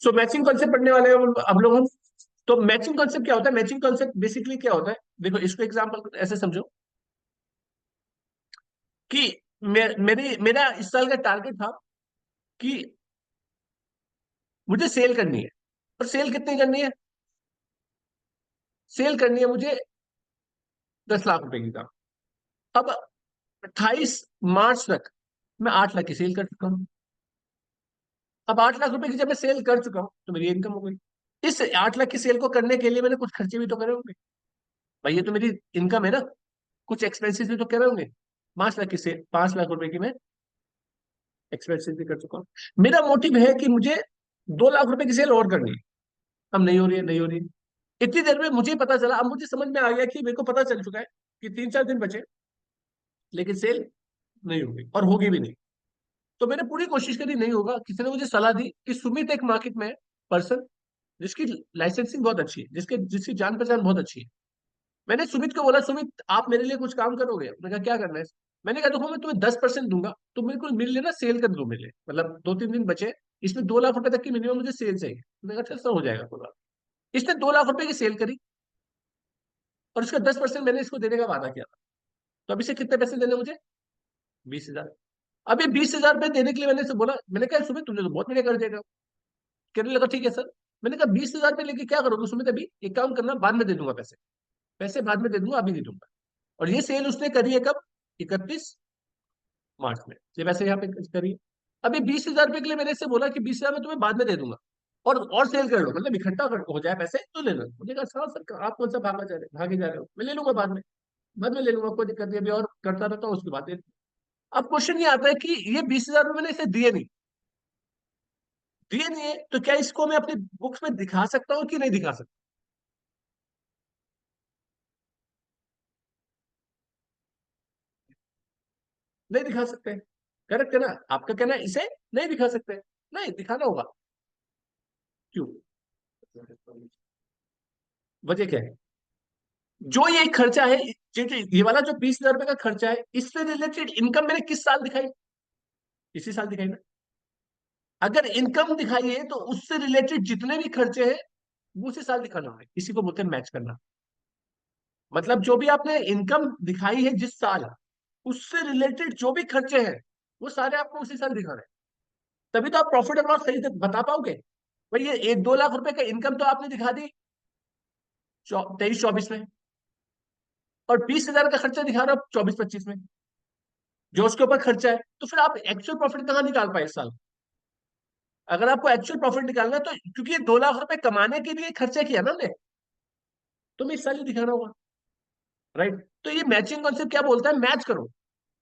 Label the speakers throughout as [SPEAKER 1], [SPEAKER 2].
[SPEAKER 1] सो matching concept पढ़ने वाले हैं अब लोग हम। तो मैचिंग कॉन्सेप्ट क्या होता है? मैचिंग कॉन्सेप्ट बेसिकली क्या होता है, देखो इसको एग्जांपल ऐसे समझो कि मेरा इस साल का टारगेट था कि मुझे सेल करनी है। और सेल कितनी करनी है? सेल करनी है मुझे 10 लाख रुपए की काम। अब 28 मार्च तक मैं 8 लाख की सेल कर चुका हूं। अब 8 लाख रुपए की जब मैं सेल कर चुका हूं तो मेरी इनकम हो गई। इस 8 लाख की सेल को करने के लिए मैंने कुछ खर्चे भी तो करे होंगे। भाई ये तो मेरी इनकम है ना, कुछ एक्सपेंसेस भी तो करे होंगे। 5 लाख की सेल, 5 लाख रुपए की मैं एक्सपेंसेस भी कर चुका हूँ। मेरा मोटिव है कि मुझे 2 लाख रुपए की सेल और करनी है। अब नहीं हो रही है, नहीं हो रही है। इतनी देर में मुझे पता चला, अब मुझे समझ में आ गया कि मेरे को पता चल चुका है कि 3-4 दिन बचे, लेकिन सेल नहीं होगी और होगी भी नहीं। तो मैंने पूरी कोशिश करी, नहीं होगा। किसी ने मुझे सलाह दी कि सुमित एक मार्केट में पर्सन जिसकी लाइसेंसिंग बहुत अच्छी है, जिसकी जान पहचान बहुत अच्छी है। मैंने सुमित को बोला, सुमित आप मेरे लिए कुछ काम करोगे? उसने कहा क्या करना है? मैंने कहा देखो मैं तुम्हें 10% दूंगा, तुम बिल्कुल मेरे लिए ना सेल कर दो मेरे लिए, मतलब 2-3 दिन बचे, इसमें 2 लाख रुपए तक की मिनिमम मुझे सेल चाहिए। मैंने कहा अच्छा हो जाएगा कोई बात। इसने 2 लाख रुपए की सेल करी और इसका 10% मैंने इसको देने का वादा किया था। तो अभी से कितने पैसे देने मुझे? 20,000। अभी 20,000 रुपए देने के लिए मैंने इसे बोला, मैंने कहा सुमित तुमने तो बहुत बढ़िया कर देगा। कहने लगा ठीक है सर। मैंने कहा 20,000 रुपए लेके क्या करोगे सुमित? अभी एक काम करना, बाद में दे दूंगा पैसे। पैसे बाद में दे दूंगा, अभी नहीं दूंगा। और ये सेल उसने करी है कब? 31 मार्च में। ये वैसे यहाँ पे करी है। अभी 20,000 रुपए के लिए मैंने इससे बोला कि 20,000 में तुम्हें बाद में दे दूंगा, और सेल कर लो, मतलब इकट्ठा हो जाए पैसे तो ले लो। मुझे कहा हाँ सर, आप कौन सा भागे जा रहे हो, मैं ले लूंगा बाद में। बाद में ले लूंगा, कोई दिक्कत नहीं, अभी और करता रहता हूँ उसके बाद दे दूंगा। अब क्वेश्चन ये आता है कि ये 20,000 रुपए मैंने इसे दिए नहीं, दिए नहीं है, तो क्या इसको मैं अपनी बुक्स में दिखा सकता हूँ कि नहीं दिखा सकता? नहीं दिखा सकते। करेक्ट है ना? आपका कहना है इसे नहीं दिखा सकते। नहीं दिखाना होगा। क्यों? वजह क्या है? जो ये खर्चा है, ये वाला जो 20,000 रुपए का खर्चा है, इससे रिलेटेड इनकम मैंने किस साल दिखाई? इसी साल दिखाई ना। अगर इनकम दिखाई है तो उससे रिलेटेड जितने भी खर्चे हैं वो उसी साल दिखाना है। इसी को बोलते हैं मैच करना। मतलब जो भी आपने इनकम दिखाई है जिस साल, उससे रिलेटेड जो भी खर्चे हैं वो सारे आपको उसी साल दिखाना है। तभी तो आप प्रॉफिट और लॉस सही से बता पाओगे। भाई ये 1-2 लाख रुपए का इनकम तो आपने दिखा दी 23-24 में, और 20,000 का खर्चा दिखा रहे हो 24-25 में, जो उसके ऊपर खर्चा है। तो फिर आप एक्चुअल प्रॉफिट कहाँ निकाल पाए इस साल? अगर आपको एक्चुअल प्रॉफिट निकालना है तो, क्योंकि ये 2 लाख रुपए कमाने के लिए खर्चा किया ना हमने, तो मैं इस साल ही दिखाना होगा। राइट? तो ये मैचिंग कॉन्सेप्ट क्या बोलता है? मैच करो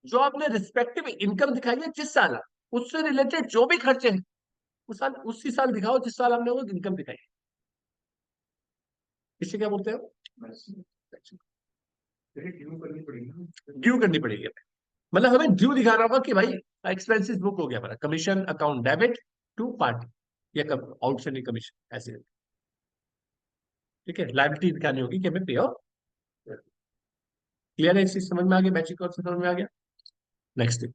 [SPEAKER 1] जो आपने रिस्पेक्टिव इनकम दिखाई है जिस साल, उससे रिलेटेड जो भी खर्चे हैं उस साल, उसी साल दिखाओ जिस साल हमने वो इनकम दिखाई है। इसे क्या बोलते हैं? ड्यू करनी पड़ेगी हमें। मतलब हमें ड्यू दिखाना होगा कि भाई एक्सपेंसेस बुक हो गया हमारा, commission account debit to party, या आउटस्टैंडिंग कमीशन ऐसे। ठीक है, लाइबिलिटी दिखानी होगी कि हमें पे ऑफ। क्लियर है? इस चीज समझ में आ गया? मैचिंग कॉन्सेप्ट समझ में आ गया? नेक्स्ट।